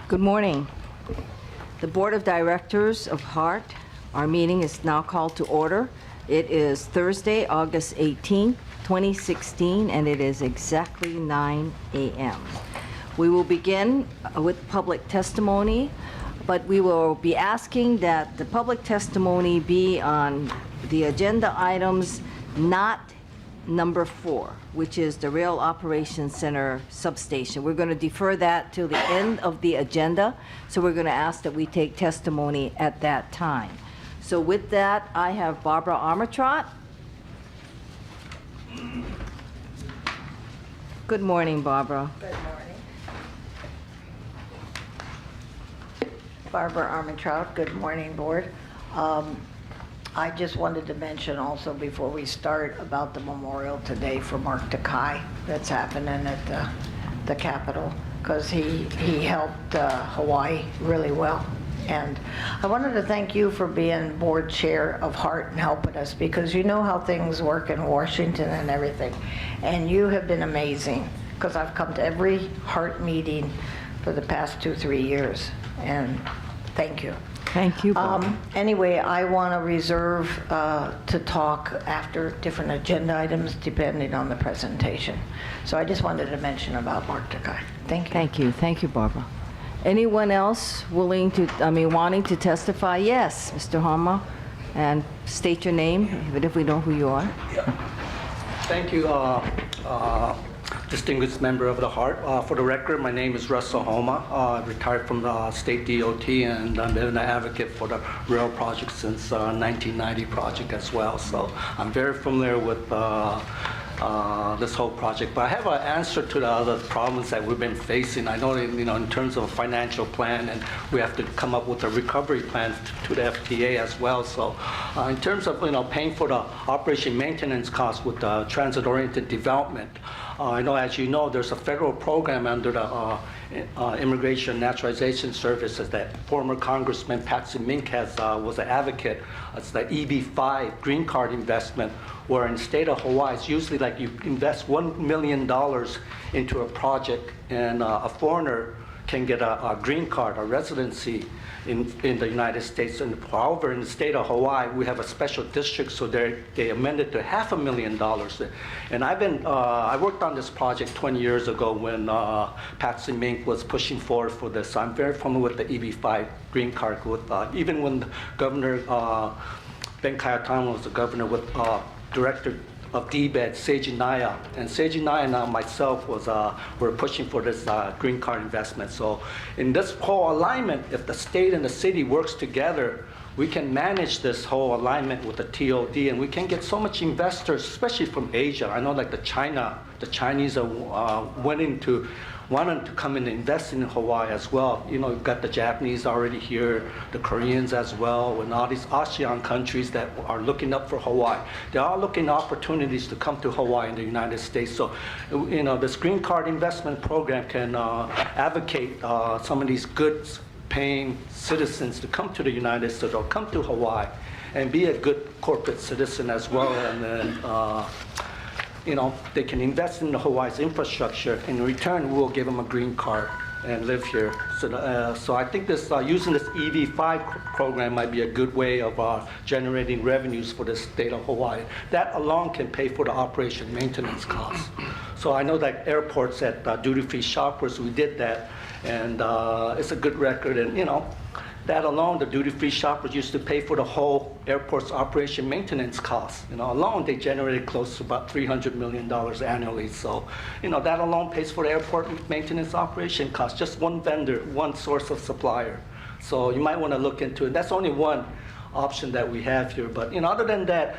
Good morning. The Board of Directors of HART, our meeting is now called to order. It is Thursday, August 18, 2016, and it is exactly 9 a.m. We will begin with public testimony, but we will be asking that the public testimony be on the agenda items not number 4, which is the Rail Operations Center substation. We're going to defer that till the end of the agenda, so we're going to ask that we take testimony at that time. So with that, I have Barbara Armitrott. Good morning, Barbara. Good morning. Barbara Armitrott, good morning, Board. I just wanted to mention also before we start about the memorial today for Mark Takai that's happening at the Capitol, because he helped Hawaii really well. And I wanted to thank you for being board chair of HART and helping us, because you know how things work in Washington and everything. And you have been amazing, because I've come to every HART meeting for the past 2-3 years. And thank you. Thank you, Barbara. Anyway, I want to reserve to talk after different agenda items depending on the presentation. So I just wanted to mention about Mark Takai. Thank you. Thank you. Thank you, Barbara. Anyone else wanting to testify? Yes, Mr. Hama, and state your name, even if we know who you are. Thank you, distinguished member of the HART. For the record, my name is Russell Homa. I retired from the state DOT, and I've been an advocate for the rail project since 1990 project as well. So I'm very familiar with this whole project. But I have an answer to the other problems that we've been facing. I know, in terms of a financial plan, and we have to come up with a recovery plan to the FTA as well. So in terms of, paying for the operation maintenance costs with the transit-oriented development, I know, as you know, there's a federal program under the Immigration Naturalization Services that former Congressman Patsy Mink was an advocate. It's the EB-5 green card investment, where in the state of Hawaii, it's usually like you invest $1 million into a project, and a foreigner can get a green card, a residency in the United States. And however, in the state of Hawaii, we have a special district, so they amended to $500,000. And I worked on this project 20 years ago when Patsy Mink was pushing forward for this. I'm very familiar with the EB-5 green card. Even when Governor Ben Kayatama was the governor, with Director of DBED, Seiji Naya, and Seiji Naya and myself were pushing for this green card investment. So in this whole alignment, if the state and the city works together, we can manage this whole alignment with the TOD, and we can get so much investors, especially from Asia. I know, like the Chinese are wanting to come in and invest in Hawaii as well. You've got the Japanese already here, the Koreans as well, and all these ASEAN countries that are looking up for Hawaii. They're all looking at opportunities to come to Hawaii in the United States. So, this green card investment program can advocate some of these good paying citizens to come to the United States or come to Hawaii and be a good corporate citizen as well. And then, they can invest in the Hawaii's infrastructure. In return, we'll give them a green card and live here. So I think this using this EB-5 program might be a good way of generating revenues for the state of Hawaii. That alone can pay for the operation maintenance costs. So I know that airports at duty-free shoppers, we did that, and it's a good record. And that alone, the duty-free shoppers used to pay for the whole airport's operation maintenance costs. Alone they generated close to about $300 million annually. So, that alone pays for the airport maintenance operation costs. Just one vendor, one source of supplier. So you might want to look into it. That's only one option that we have here. But other than that,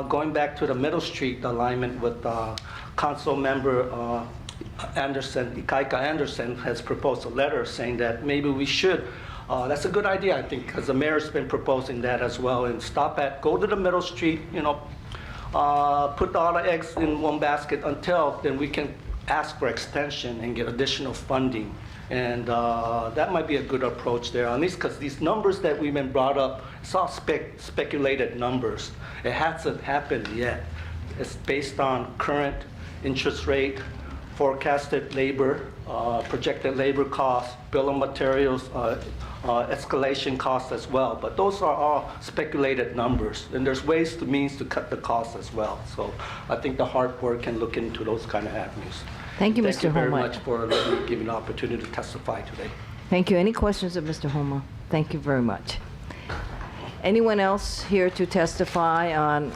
going back to the Middle Street alignment with Council Member Ikaika Anderson has proposed a letter saying that maybe we should. That's a good idea, I think, because the mayor's been proposing that as well. And go to the Middle Street, put all the eggs in one basket until then we can ask for extension and get additional funding. And that might be a good approach there, at least because these numbers that we've been brought up, it's all speculated numbers. It hasn't happened yet. It's based on current interest rate, forecasted labor, projected labor costs, bill of materials, escalation costs as well. But those are all speculated numbers, and there's ways to means to cut the costs as well. So I think the HART board can look into those kind of avenues. Thank you, Mr. Thank you very Homa. much for letting me give me the opportunity to testify today. Thank you. Any questions of Mr. Homa? Thank you very much. Anyone else here to testify on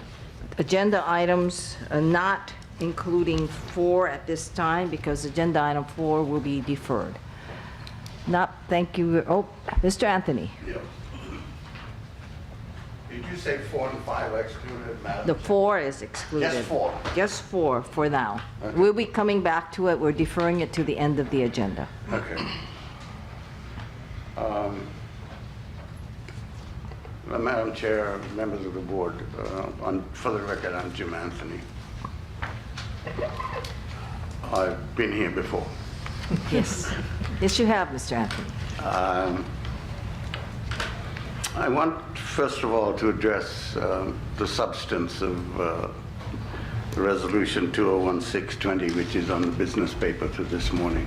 agenda items not including 4 at this time, because agenda item 4 will be deferred? Not, thank you. Oh, Mr. Anthony. Yeah. Did you say 4 and 5 are excluded, Madam? The 4 is excluded. Just 4? Just 4 for now. Okay. We'll be coming back to it. We're deferring it to the end of the agenda. Okay. Madam Chair, members of the board, for the record, I'm Jim Anthony. I've been here before. Yes. Yes, you have, Mr. Anthony. I want, first of all, to address the substance of Resolution 2016-20, which is on the business paper for this morning.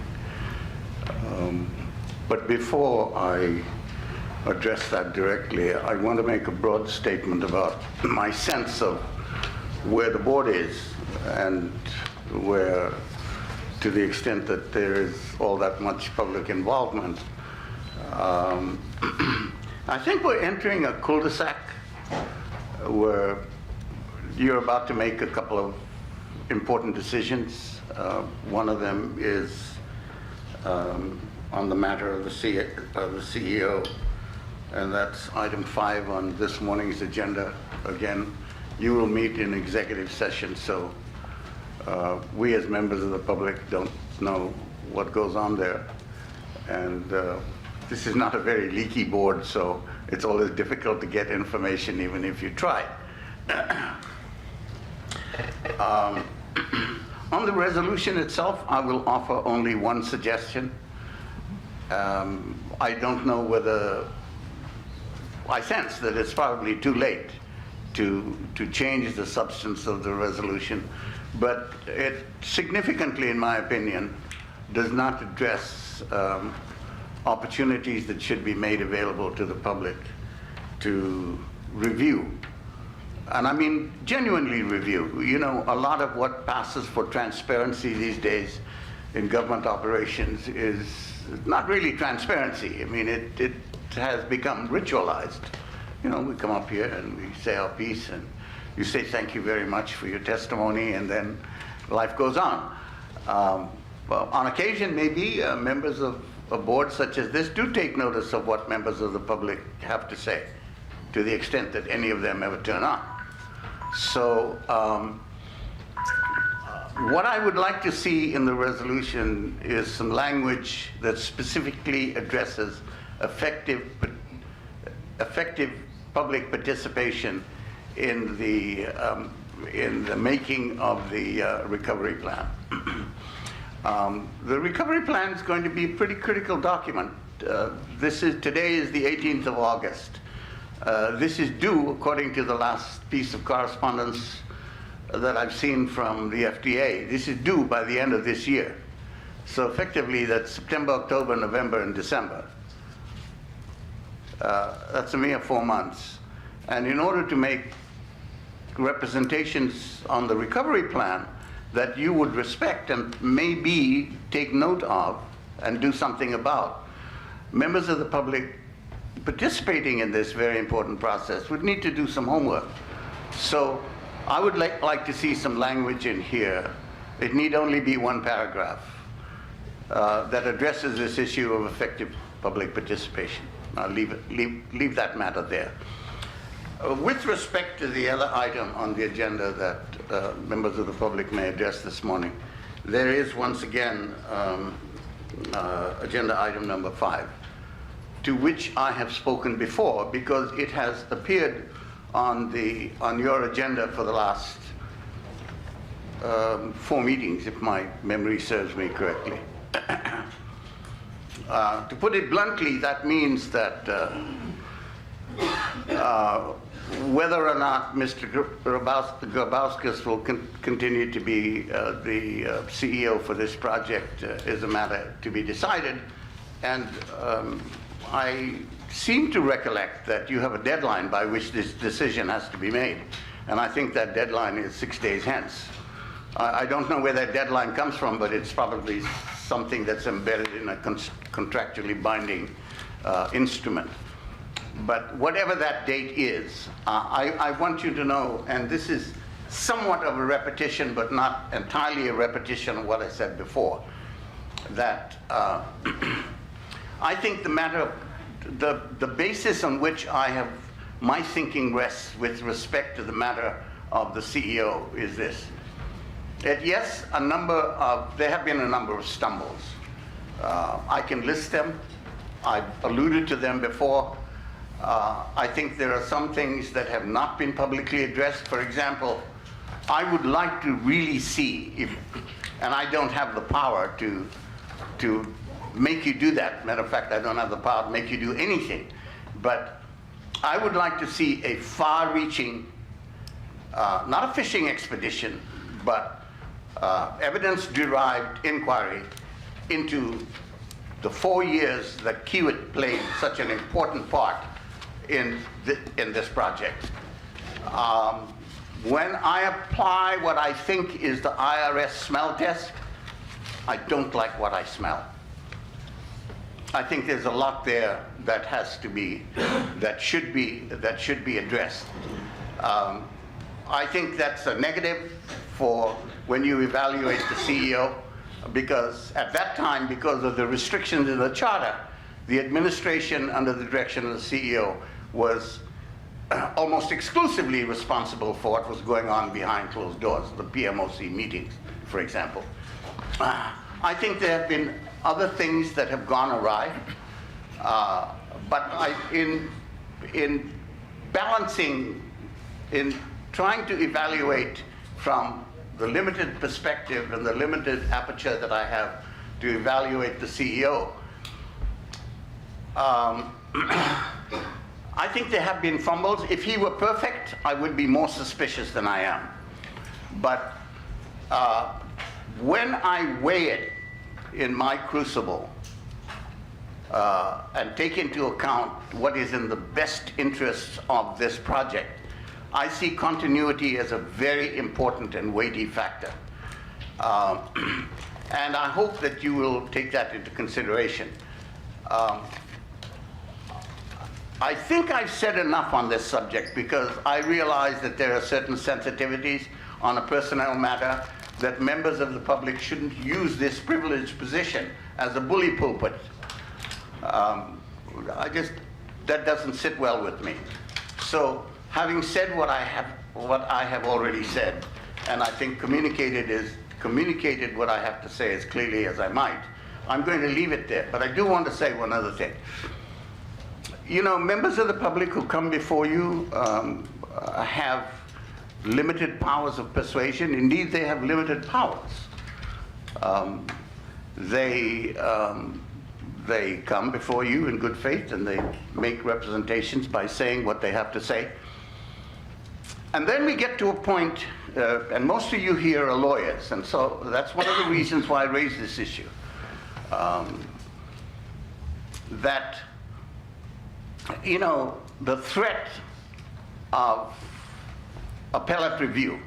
But before I address that directly, I want to make a broad statement about my sense of where the board is and where, to the extent that there is all that much public involvement. I think we're entering a cul-de-sac where you're about to make a couple of important decisions. One of them is on the matter of the CEO, and that's item 5 on this morning's agenda. Again, you will meet in executive session, so we as members of the public don't know what goes on there. And this is not a very leaky board, so it's always difficult to get information even if you try. On the resolution itself, I will offer only one suggestion. I don't know whether, I sense that it's probably too late to change the substance of the resolution, but it significantly, in my opinion, does not address opportunities that should be made available to the public to review. And I mean genuinely review. You know, a lot of what passes for transparency these days in government operations is not really transparency. I mean, it has become ritualized. You know, we come up here and we say our piece, and you say thank you very much for your testimony, and then life goes on. Well, on occasion, maybe members of a board such as this do take notice of what members of the public have to say, to the extent that any of them ever turn on. So what I would like to see in the resolution is some language that specifically addresses effective public participation in the making of the recovery plan. The recovery plan is going to be a pretty critical document. Today is the 18th of August. This is due, according to the last piece of correspondence that I've seen from the FDA, this is due by the end of this year. So effectively, that's September, October, November, and December. That's a mere 4 months. And in order to make representations on the recovery plan that you would respect and maybe take note of and do something about, members of the public participating in this very important process would need to do some homework. So I would like to see some language in here. It need only be one paragraph that addresses this issue of effective public participation. I'll leave that matter there. With respect to the other item on the agenda that members of the public may address this morning, there is once again agenda item number 5, to which I have spoken before because it has appeared on your agenda for the last 4 meetings, if my memory serves me correctly. To put it bluntly, that means that whether or not Mr. Grabowskis will continue to be the CEO for this project is a matter to be decided. And I seem to recollect that you have a deadline by which this decision has to be made. And I think that deadline is 6 days hence. I don't know where that deadline comes from, but it's probably something that's embedded in a contractually binding instrument. But whatever that date is, I want you to know, and this is somewhat of a repetition, but not entirely a repetition of what I said before, that I think the matter, the basis on which my thinking rests with respect to the matter of the CEO is this. That yes, there have been a number of stumbles. I can list them. I've alluded to them before. I think there are some things that have not been publicly addressed. For example, I would like to really see if, and I don't have the power to make you do that. Matter of fact, I don't have the power to make you do anything. But I would like to see a far-reaching, not a fishing expedition, but evidence-derived inquiry into the 4 years that Kiewit played such an important part in this project. When I apply what I think is the IRS smell test, I don't like what I smell. I think there's a lot there that should be addressed. I think that's a negative for when you evaluate the CEO, because at that time, because of the restrictions in the charter, the administration under the direction of the CEO was almost exclusively responsible for what was going on behind closed doors, the PMOC meetings, for example. I think there have been other things that have gone awry, but in balancing, in trying to evaluate from the limited perspective and the limited aperture that I have to evaluate the CEO, I think there have been fumbles. If he were perfect, I would be more suspicious than I am. But when I weigh it in my crucible and take into account what is in the best interests of this project, I see continuity as a very important and weighty factor. And I hope that you will take that into consideration. I think I've said enough on this subject because I realize that there are certain sensitivities on a personnel matter, that members of the public shouldn't use this privileged position as a bully pulpit. That doesn't sit well with me. So having said what I have already said, and I think communicated what I have to say as clearly as I might, I'm going to leave it there. But I do want to say one other thing. You know, members of the public who come before you have limited powers of persuasion. Indeed, they have limited powers. They come before you in good faith and they make representations by saying what they have to say. And then we get to a point, and most of you here are lawyers, and so that's one of the reasons why I raised this issue. That, you know, the threat of appellate review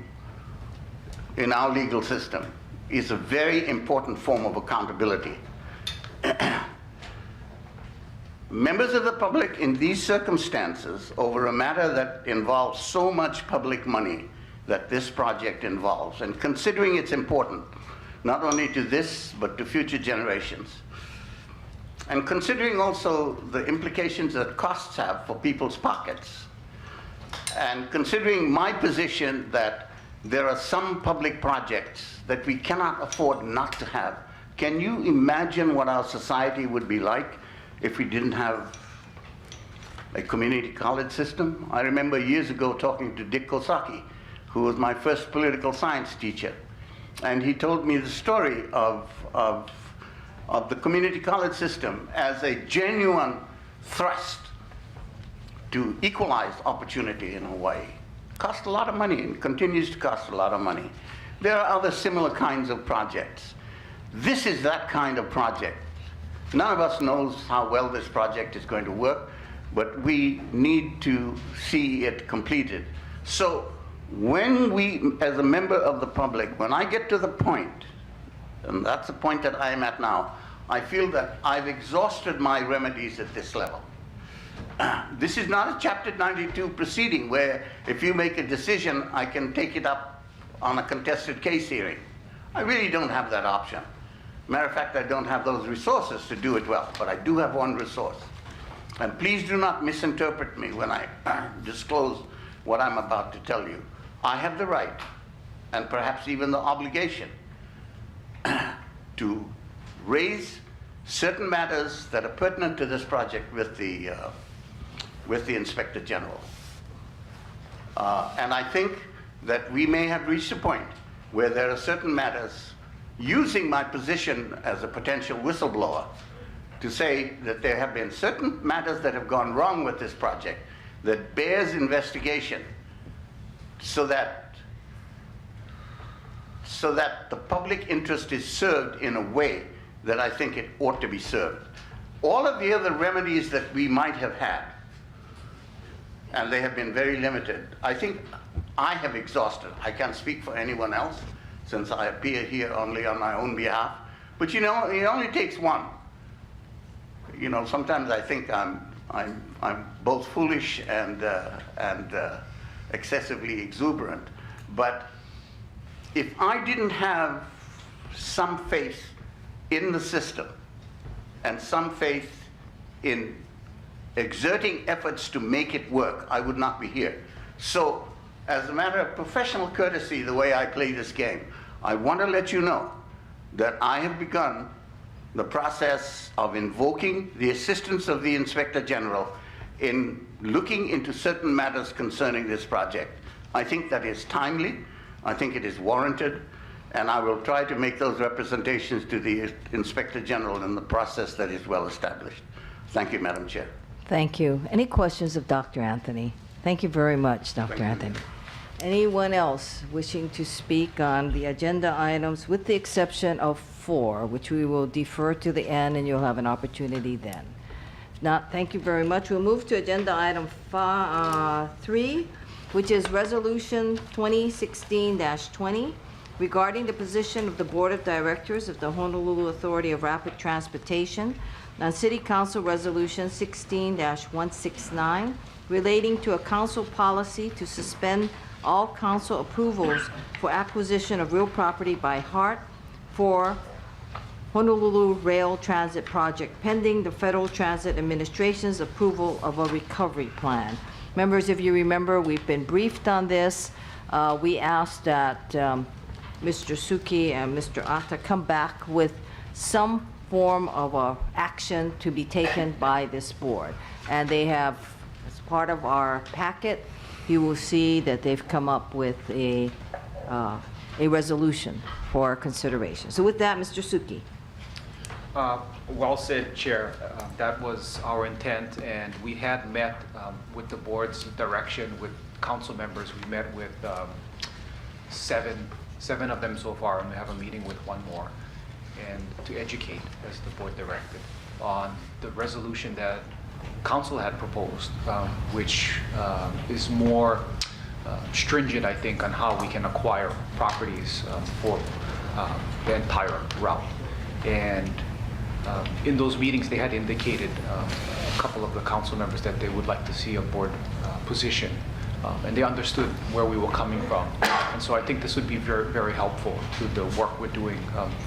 in our legal system is a very important form of accountability. Members of the public in these circumstances, over a matter that involves so much public money that this project involves, and considering it's important, not only to this, but to future generations, and considering also the implications that costs have for people's pockets, and considering my position that there are some public projects that we cannot afford not to have, can you imagine what our society would be like if we didn't have a community college system? I remember years ago talking to Dick Kosaki, who was my first political science teacher, and he told me the story of the community college system as a genuine thrust to equalize opportunity in Hawaii. Cost a lot of money and continues to cost a lot of money. There are other similar kinds of projects. This is that kind of project. None of us knows how well this project is going to work, but we need to see it completed. So when we, as a member of the public, when I get to the point, and that's the point that I am at now, I feel that I've exhausted my remedies at this level. This is not a Chapter 92 proceeding where if you make a decision, I can take it up on a contested case hearing. I really don't have that option. Matter of fact, I don't have those resources to do it well, but I do have one resource. And please do not misinterpret me when I disclose what I'm about to tell you. I have the right, and perhaps even the obligation, to raise certain matters that are pertinent to this project with the Inspector General. And I think that we may have reached a point where there are certain matters, using my position as a potential whistleblower, to say that there have been certain matters that have gone wrong with this project that bears investigation so that the public interest is served in a way that I think it ought to be served. All of the other remedies that we might have had, and they have been very limited, I think I have exhausted. I can't speak for anyone else since I appear here only on my own behalf. But you know, it only takes one. You know, sometimes I think I'm both foolish and excessively exuberant. But if I didn't have some faith in the system and some faith in exerting efforts to make it work, I would not be here. So, as a matter of professional courtesy, the way I play this game, I want to let you know that I have begun the process of invoking the assistance of the Inspector General in looking into certain matters concerning this project. I think that is timely, I think it is warranted, and I will try to make those representations to the Inspector General in the process that is well established. Thank you, Madam Chair. Thank you. Any questions of Dr. Anthony? Thank you very much, Dr. Thank you. Anthony. Anyone else wishing to speak on the agenda items, with the exception of 4, which we will defer to the end, and you'll have an opportunity then. If not, thank you very much. We'll move to agenda item 3, which is Resolution 2016-20, regarding the position of the Board of Directors of the Honolulu Authority of Rapid Transportation on City Council Resolution 16-169, relating to a council policy to suspend all council approvals for acquisition of real property by HART for Honolulu Rail Transit Project, pending the Federal Transit Administration's approval of a recovery plan. Members, if you remember, we've been briefed on this. We asked that Mr. Suki and Mr. Atta come back with some form of action to be taken by this board. And they have, as part of our packet, you will see that they've come up with a resolution for consideration. So with that, Mr. Suki. Well said, Chair. That was our intent, and we had met with the board's direction with council members. We met with seven of them so far, and we have a meeting with one more, and to educate, as the board directed, on the resolution that council had proposed, which is more stringent, I think, on how we can acquire properties for the entire route. And in those meetings, they had indicated, a couple of the council members, that they would like to see a board position, and they understood where we were coming from. And so I think this would be very, very helpful to the work we're doing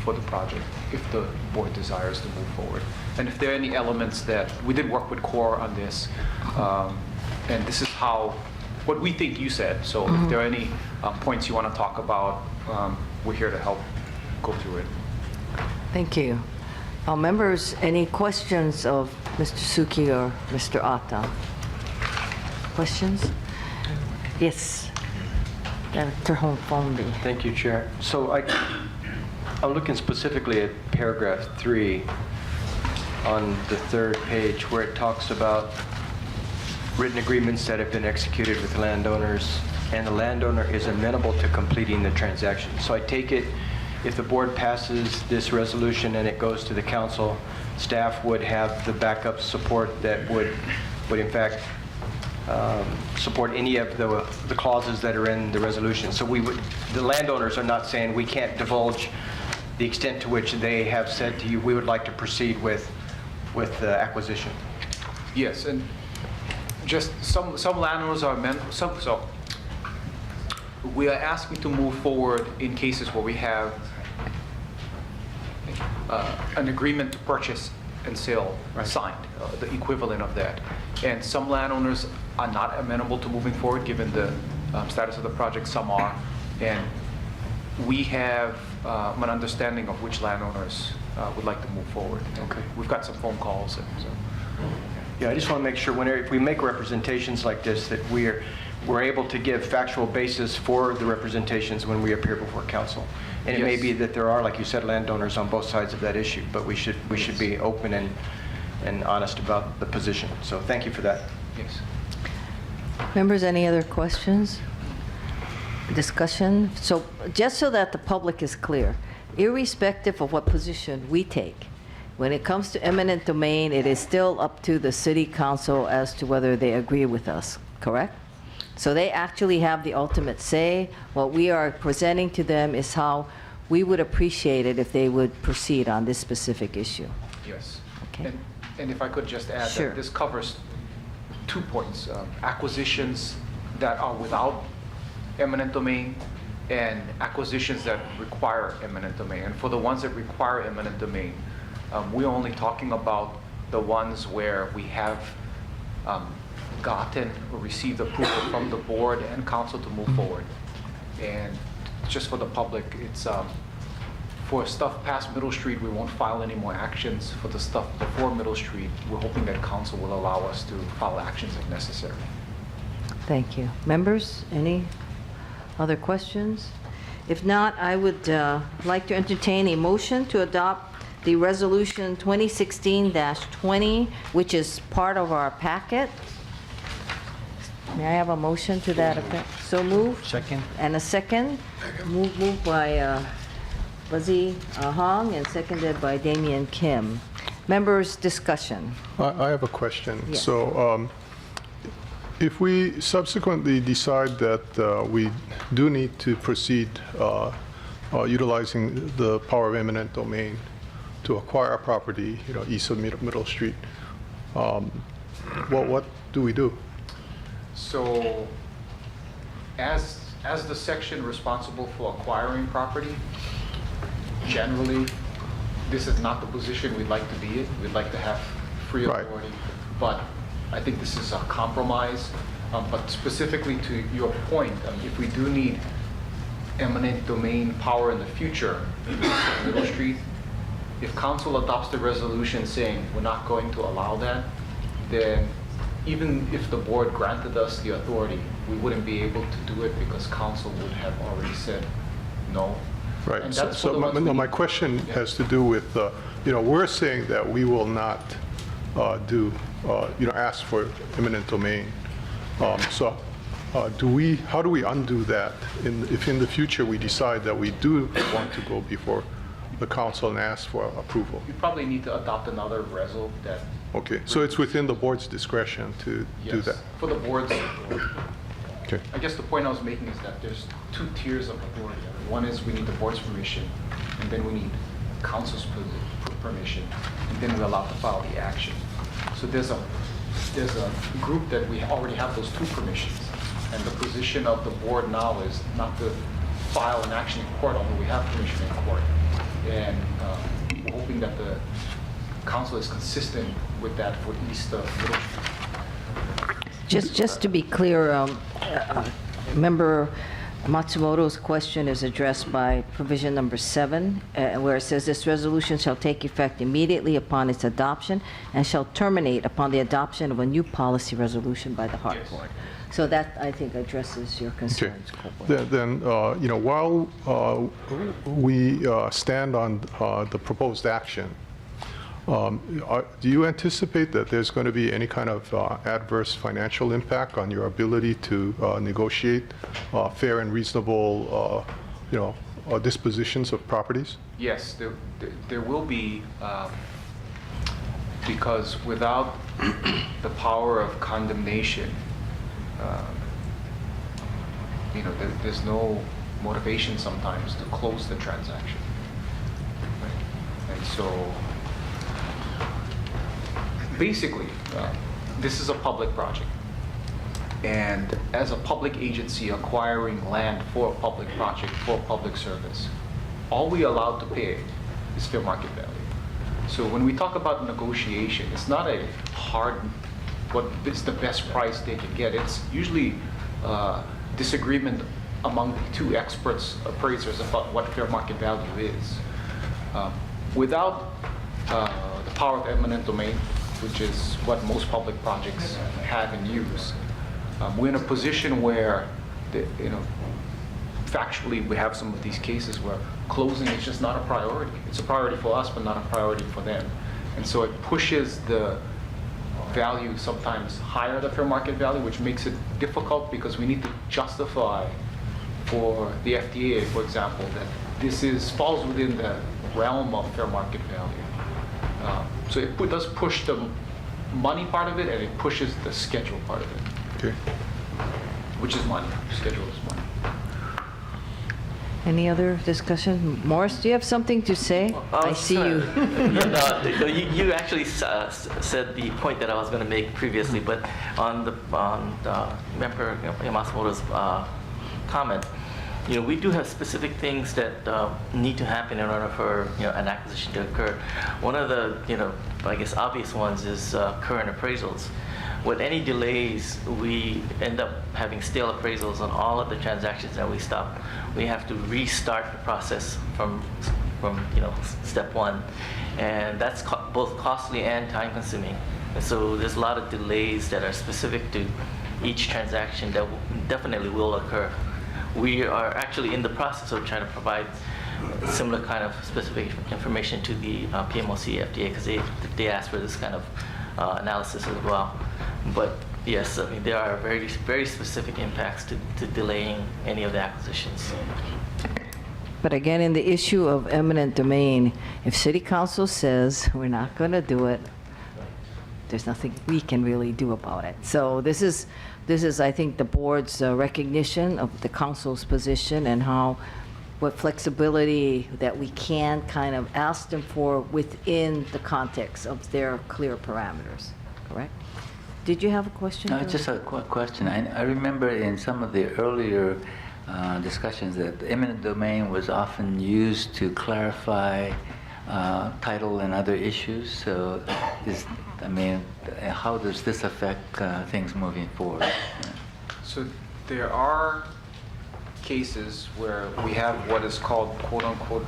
for the project, if the board desires to move forward. And if there are any elements that, we did work with CORE on this, and this is how, what we think you said. So if there are any points you want to talk about, we're here to help go through it. Thank you. Members, any questions of Mr. Suki or Mr. Atta? Questions? Yes. Director Honfombi. Thank you, Chair. So I'm looking specifically at paragraph 3 on the 3rd page, where it talks about written agreements that have been executed with landowners, and the landowner is amenable to completing the transaction. So I take it, if the board passes this resolution and it goes to the council, staff would have the backup support that would in fact support any of the clauses that are in the resolution. So the landowners are not saying we can't divulge the extent to which they have said to you, we would like to proceed with the acquisition. Yes, and just some landowners are so we are asking to move forward in cases where we have an agreement to purchase and sale signed, the equivalent of that. And some landowners are not amenable to moving forward given the status of the project, some are. And we have an understanding of which landowners would like to move forward. Okay. We've got some phone calls. And so. Yeah, I just want to make sure if we make representations like this, that we're able to give factual basis for the representations when we appear before council. And it may Yes. be that there are, like you said, landowners on both sides of that issue, but we should be open and honest about the position. So thank you for that. Yes. Members, any other questions? Discussion? So just so that the public is clear, irrespective of what position we take, when it comes to eminent domain, it is still up to the city council as to whether they agree with us, correct? So they actually have the ultimate say. What we are presenting to them is how we would appreciate it if they would proceed on this specific issue. Yes. Okay. And if I could just add Sure. that this covers 2 points, acquisitions that are without eminent domain and acquisitions that require eminent domain. And for the ones that require eminent domain, we're only talking about the ones where we have gotten or received approval from the board and council to move forward. And just for the public, it's for stuff past Middle Street, we won't file any more actions. For the stuff before Middle Street, we're hoping that council will allow us to file actions if necessary. Thank you. Members, any other questions? If not, I would like to entertain a motion to adopt the resolution 2016-20, which is part of our packet. May I have a motion to that effect? So moved. Second. And a second? Moved by Buzzy Hong and seconded by Damian Kim. Members, discussion. I have a question. Yes. So if we subsequently decide that we do need to proceed utilizing the power of eminent domain to acquire a property, east of Middle Street, what do we do? So as the section responsible for acquiring property, generally, this is not the position we'd like to be in. We'd like to have free Right. authority. But I think this is a compromise. But specifically to your point, if we do need eminent domain power in the future, Middle Street, if council adopts the resolution saying we're not going to allow that, then even if the board granted us the authority, we wouldn't be able to do it because council would have already said no. Right. And So, that's for the so ones we my need. question Yeah. has to do with, we're saying that we will not ask for eminent domain. So how do we undo that if in the future we decide that we do want to go before the council and ask for approval? You probably need to adopt another resol that. Okay, so it's within the board's discretion to do Yes, that? for the board's. Okay. I guess the point I was making is that there's 2 tiers of authority. One is we need the board's permission, and then we need council's permission, and then we're allowed to file the action. So there's a group that we already have those 2 permissions, and the position of the board now is not to file an action in court, although we have permission in court. And we're hoping that the council is consistent with that for east of Middle Street. Just to be clear, Member Matsumoto's question is addressed by provision number 7, where it says, "This resolution shall take effect immediately upon its adoption and shall terminate upon the adoption of a new policy resolution by the HART Yes. Board." So that, I think, addresses your Okay. concerns. Corporal. Then, while we stand on the proposed action, Do you anticipate that there's going to be any kind of adverse financial impact on your ability to negotiate fair and reasonable, dispositions of properties? Yes, there will be, because without the power of condemnation, there's no motivation sometimes to close the transaction. Right? And so, basically, this is a public project. And as a public agency acquiring land for a public project, for public service, all we allowed to pay is fair market value. So when we talk about negotiation, it's not a hard, what is the best price they can get. It's usually disagreement among the two experts, appraisers, about what fair market value is. Without the power of eminent domain, which is what most public projects have and use, we're in a position where, factually, we have some of these cases where closing is just not a priority. It's a priority for us, but not a priority for them. And so it pushes the value sometimes higher than fair market value, which makes it difficult because we need to justify for the FDA, for example, that this falls within the realm of fair market value. So it does push the money part of it, and it pushes the schedule part of it. Okay. Which is money. Schedule is money. Any other discussion? Morris, do you have something to say? I see you. You actually said the point that I was going to make previously, but on Member Yamamoto's comment, we do have specific things that need to happen in order for an acquisition to occur. One of the I guess obvious ones is current appraisals. With any delays, we end up having stale appraisals on all of the transactions that we stop. We have to restart the process from step one, and that's both costly and time-consuming. And so there's a lot of delays that are specific to each transaction that definitely will occur. We are actually in the process of trying to provide similar kind of specific information to the PMOC FDA, because they asked for this kind of analysis as well. But yes, I mean, there are very, very specific impacts to delaying any of the acquisitions. But again, in the issue of eminent domain, if City Council says we're not going to do it, there's nothing we can really do about it. So this is, I think, the board's recognition of the council's position and what flexibility that we can kind of ask them for within the context of their clear parameters, correct? Did you have a question? No, just a quick question. I remember in some of the earlier discussions that eminent domain was often used to clarify title and other issues. So, how does this affect things moving forward? So there are cases where we have what is called quote-unquote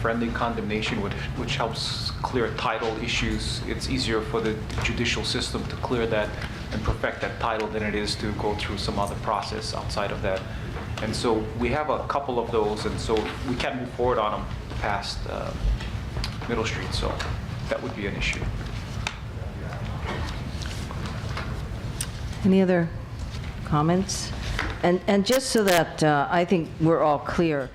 friendly condemnation, which helps clear title issues. It's easier for the judicial system to clear that and perfect that title than it is to go through some other process outside of that. And so we have a couple of those, and so we can't move forward on them past Middle Street, so that would be an issue. Any other comments? And just so that I think we're all clear,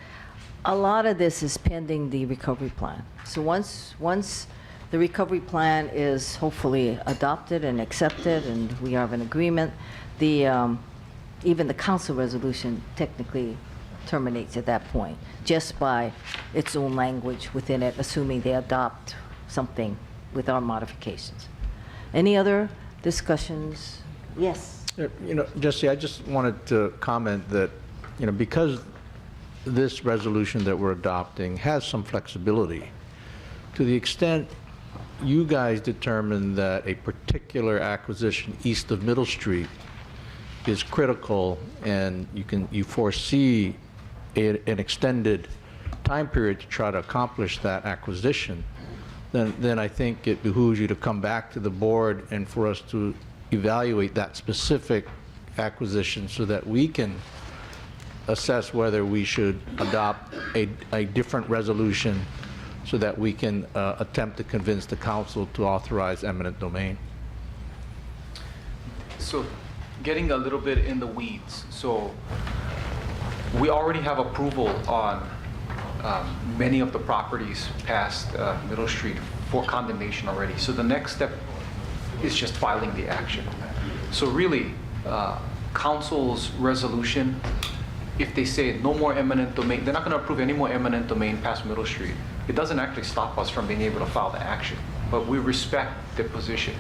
a lot of this is pending the recovery plan. So once the recovery plan is hopefully adopted and accepted and we have an agreement, even the council resolution technically terminates at that point, just by its own language within it, assuming they adopt something with our modifications. Any other discussions? Yes. Jesse, I just wanted to comment that, because this resolution that we're adopting has some flexibility, to the extent you guys determine that a particular acquisition east of Middle Street is critical and you foresee an extended time period to try to accomplish that acquisition, then I think it behooves you to come back to the board and for us to evaluate that specific acquisition so that we can assess whether we should adopt a different resolution so that we can attempt to convince the council to authorize eminent domain? So getting a little bit in the weeds. So we already have approval on many of the properties past Middle Street for condemnation already. So the next step is just filing the action. So really, council's resolution, if they say no more eminent domain, they're not going to approve any more eminent domain past Middle Street. It doesn't actually stop us from being able to file the action, but we respect their position.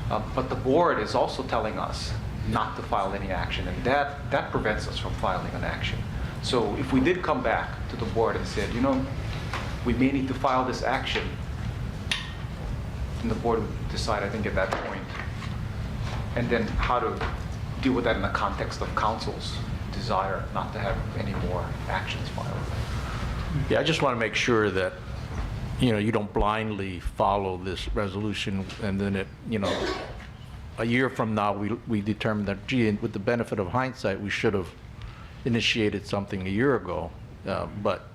But the board is also telling us not to file any action, and that prevents us from filing an action. So if we did come back to the board and said, you know, we may need to file this action, and the board would decide, I think, at that point, and then how to deal with that in the context of council's desire not to have any more actions filed. Yeah, I just want to make sure that, you know, you don't blindly follow this resolution and then it, you know, a year from now, we determine that, gee, with the benefit of hindsight, we should have initiated something a year ago, but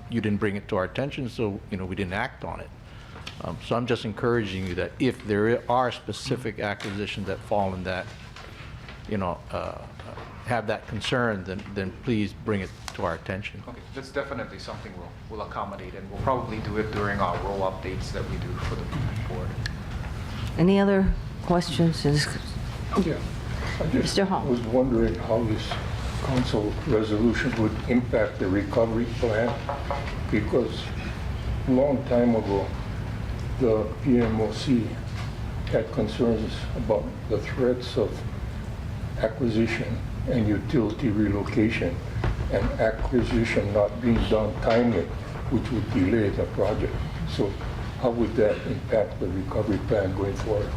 you didn't bring it to our attention, so, you know, we didn't act on it. So I'm just encouraging you that if there are specific acquisitions that fall in that, you know, have that concern, then please bring it to our attention. Okay, that's definitely something we'll accommodate, and we'll probably do it during our roll updates that we do for the board. Any other questions? Yeah. I just Mr. Hall. was wondering how this council resolution would impact the recovery plan, because a long time ago, the PMOC had concerns about the threats of acquisition and utility relocation, and acquisition not being done timely, which would delay the project. So how would that impact the recovery plan going forward?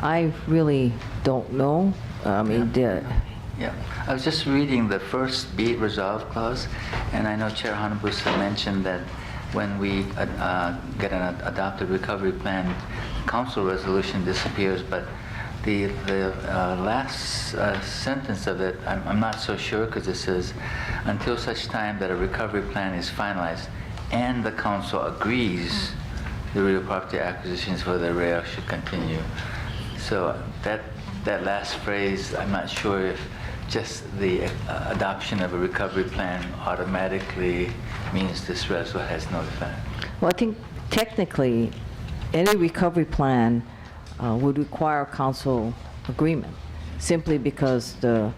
I really don't know. I mean, Yeah, I was just reading the first be it resolved clause, and I know Chair Hanabusa mentioned that when we get an adopted recovery plan, council resolution disappears, but the last sentence of it, I'm not so sure, because it says, until such time that a recovery plan is finalized and the council agrees the real property acquisitions for the rail should continue. So that last phrase, I'm not sure if just the adoption of a recovery plan automatically means this resolution has no effect. well, I think technically, any recovery plan would require council agreement, simply because the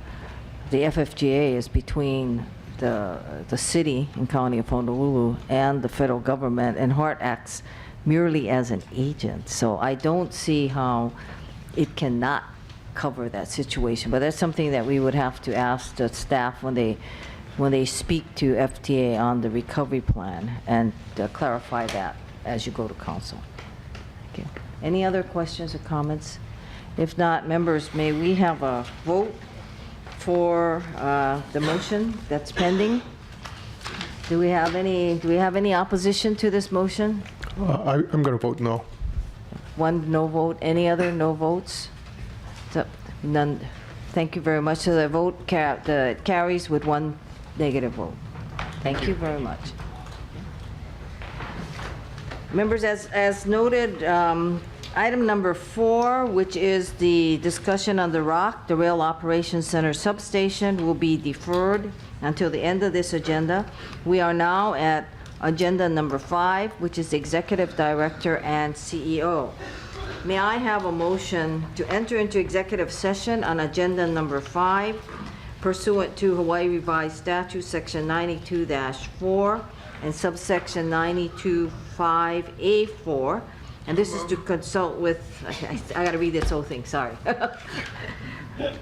FFGA is between the city and county of Honolulu and the federal government, and HART acts merely as an agent. So I don't see how it cannot cover that situation, but that's something that we would have to ask the staff when they speak to FTA on the recovery plan, and clarify that as you go to council. Okay. Any other questions or comments? If not, members, may we have a vote for the motion that's pending? Do we have any opposition to this motion? I'm going to vote no. One no vote. Any other no votes? So, none. Thank you very much. So the vote carries with one negative vote. Thank you very much. Members, as noted, item number 4, which is the discussion on the ROC, the Rail Operations Center substation, will be deferred until the end of this agenda. We are now at agenda number 5, which is Executive Director and CEO. May I have a motion to enter into executive session on agenda number 5 pursuant to Hawaii Revised Statute Section 92-4 and subsection 92(5)(a)(4), and this is to consult with, I gotta read this whole thing, sorry.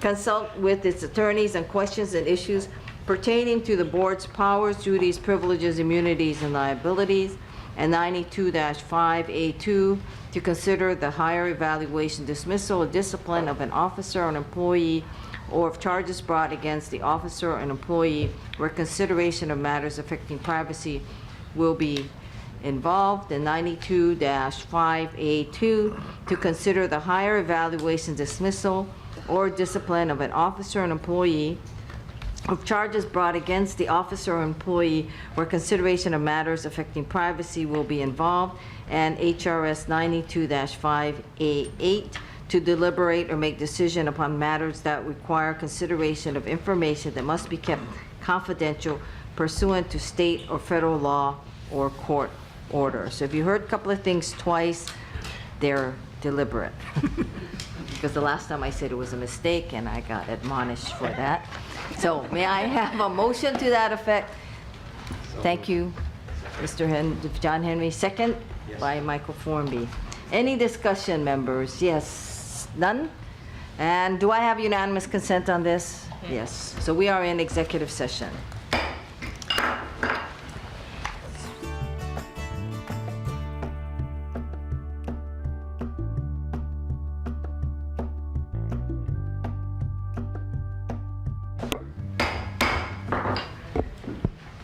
Consult with its attorneys on questions and issues pertaining to the board's powers, duties, privileges, immunities, and liabilities, and 92-5(a)(2) to consider the hire, evaluation, dismissal, or discipline of an officer or an employee, or if charges brought against the officer or an employee where consideration of matters affecting privacy will be involved, and 92-5(a)(2) to consider the hire, evaluation, dismissal, or discipline of an officer or an employee of charges brought against the officer or employee where consideration of matters affecting privacy will be involved, and HRS 92-5A8 to deliberate or make decision upon matters that require consideration of information that must be kept confidential pursuant to state or federal law or court order. So if you heard a couple of things twice, they're deliberate. Because the last time I said it was a mistake and I got admonished for that. So may I have a motion to that effect? Thank you, Mr. John Henry. Second by Michael Formby. Any discussion, members? Yes, none? And do I have unanimous consent on this? Yes. So we are in executive session.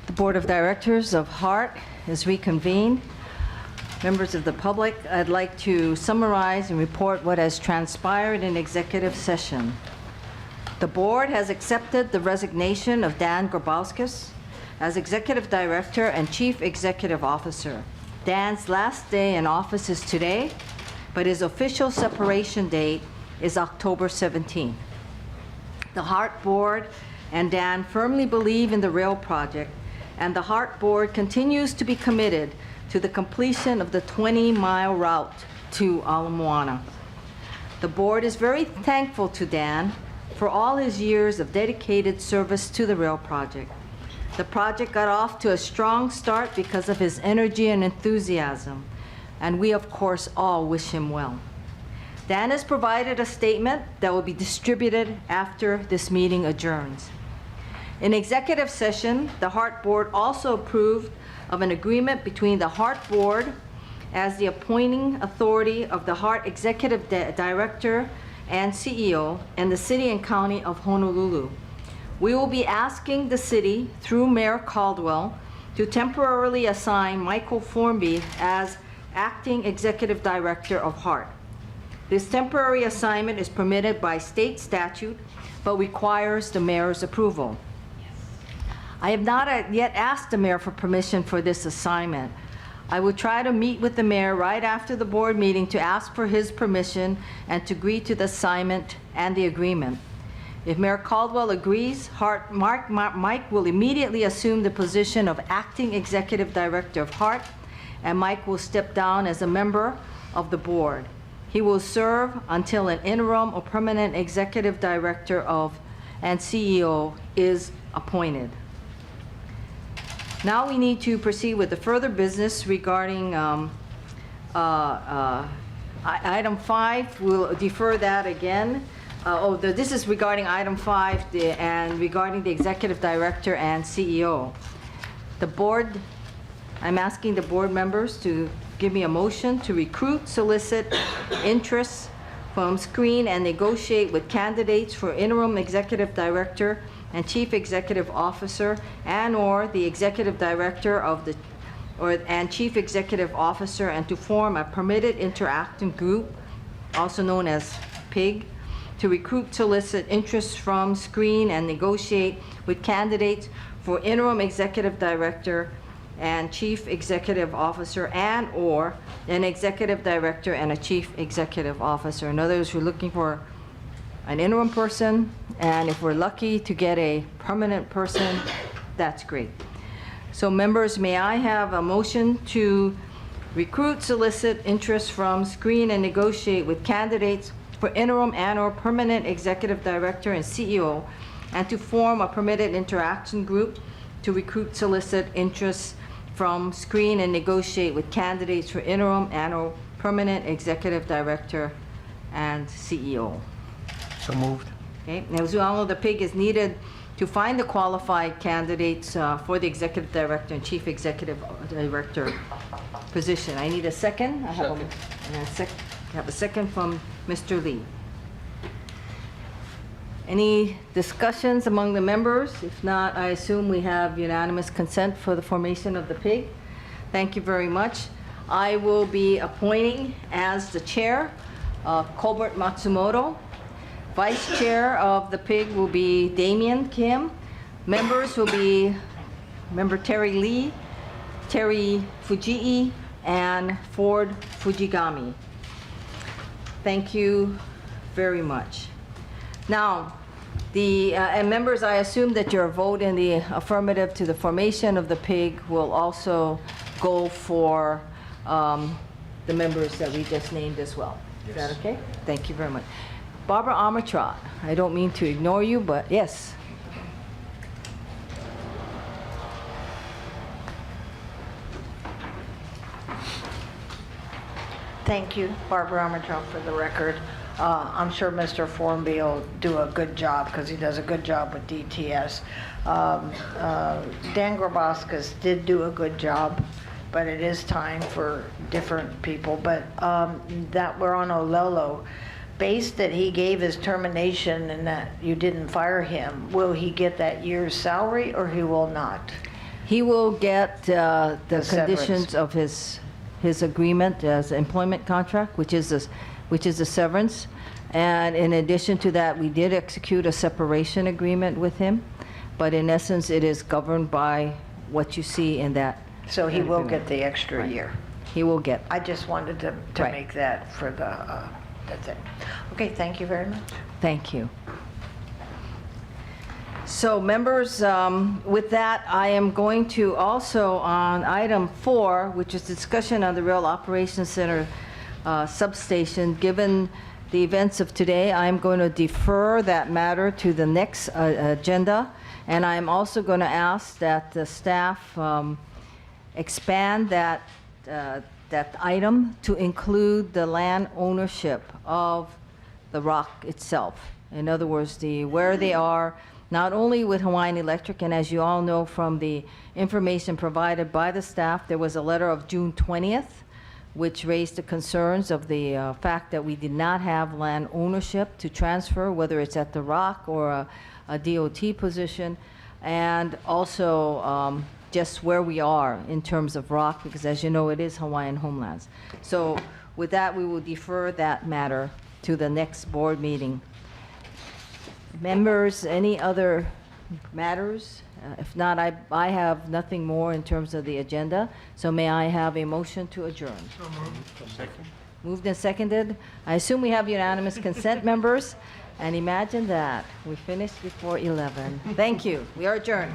The Board of Directors of HART is reconvened. Members of the public, I'd like to summarize and report what has transpired in executive session. The board has accepted the resignation of Dan Grabowskis as Executive Director and Chief Executive Officer. Dan's last day in office is today, but his official separation date is October 17. The HART Board and Dan firmly believe in the rail project, and the HART Board continues to be committed to the completion of the 20-mile route to Ala Moana. The board is very thankful to Dan for all his years of dedicated service to the rail project. The project got off to a strong start because of his energy and enthusiasm, and we of course all wish him well. Dan has provided a statement that will be distributed after this meeting adjourns. In executive session, the HART Board also approved of an agreement between the HART Board as the appointing authority of the HART Executive Director and CEO and the City and County of Honolulu. We will be asking the city, through Mayor Caldwell, to temporarily assign Michael Formby as Acting Executive Director of HART. This temporary assignment is permitted by state statute, but requires the mayor's approval. I have not yet asked the mayor for permission for this assignment. I will try to meet with the mayor right after the board meeting to ask for his permission and to agree to the assignment and the agreement. If Mayor Caldwell agrees, Mike will immediately assume the position of Acting Executive Director of HART, and Mike will step down as a member of the board. He will serve until an interim or permanent Executive Director and CEO is appointed. Now we need to proceed with the further business regarding item 5. We'll defer that again. This is regarding item 5 and regarding the Executive Director and CEO. The board, I'm asking the board members to give me a motion to recruit, solicit interest from, screen, and negotiate with candidates for interim Executive Director and Chief Executive Officer and/or the Executive Director and Chief Executive Officer, and to form a permitted interacting group, also known as PIG, to recruit, solicit interest from, screen, and negotiate with candidates for interim Executive Director and Chief Executive Officer and/or an Executive Director and a Chief Executive Officer. In other words, we're looking for an interim person, and if we're lucky to get a permanent person, that's great. So members, may I have a motion to recruit, solicit interest from, screen, and negotiate with candidates for interim and/or permanent Executive Director and CEO, and to form a permitted interaction group to recruit, solicit interest from, screen, and negotiate with candidates for interim and/or permanent Executive Director and CEO. So moved. Okay, now as we all know, the PIG is needed to find the qualified candidates for the Executive Director and Chief Executive Director position. I need a second. I have a second from Mr. Lee. Any discussions among the members? If not, I assume we have unanimous consent for the formation of the PIG. Thank you very much. I will be appointing as the chair Colbert Matsumoto. Vice Chair of the PIG will be Damien Kim. Members will be Member Terry Lee, Terry Fujii, and Ford Fujigami. Thank you very much. Now, and members, I assume that your vote in the affirmative to the formation of the PIG will also go for the members that we just named as well. Is that okay? Thank you very much. Barbara Armitrot, I don't mean to ignore you, but yes. Thank you, Barbara Armitage, for the record. I'm sure Mr. Formby will do a good job because he does a good job with DTS. Dan Grabowskis did do a good job, but it is time for different people. But that we're on Olelo, based that he gave his termination and that you didn't fire him, will he get that year's salary or he will not? He will get the conditions severance. of his agreement as employment contract, which is a severance. And in addition to that, we did execute a separation agreement with him. But in essence, it is governed by what you see in that. So he will agreement. get the extra Right. year. He will get. I just wanted to Right. make that for the thing. Okay, thank you very much. Thank you. So members, with that, I am going to also on item 4, which is discussion on the Rail Operations Center substation. Given the events of today, I'm going to defer that matter to the next agenda. And I'm also going to ask that the staff expand that item to include the land ownership of the rock itself. In other words, where they are, not only with Hawaiian Electric, and as you all know from the information provided by the staff, there was a letter of June 20th, which raised the concerns of the fact that we did not have land ownership to transfer, whether it's at the rock or a DOT position, and also just where we are in terms of rock, because as you know, it is Hawaiian homelands. So with that, we will defer that matter to the next board meeting. Members, any other matters? If not, I have nothing more in terms of the agenda. So may I have a motion to adjourn? Moved and seconded. I assume we have unanimous consent, members. And imagine that, we finished before 11. Thank you. We are adjourned.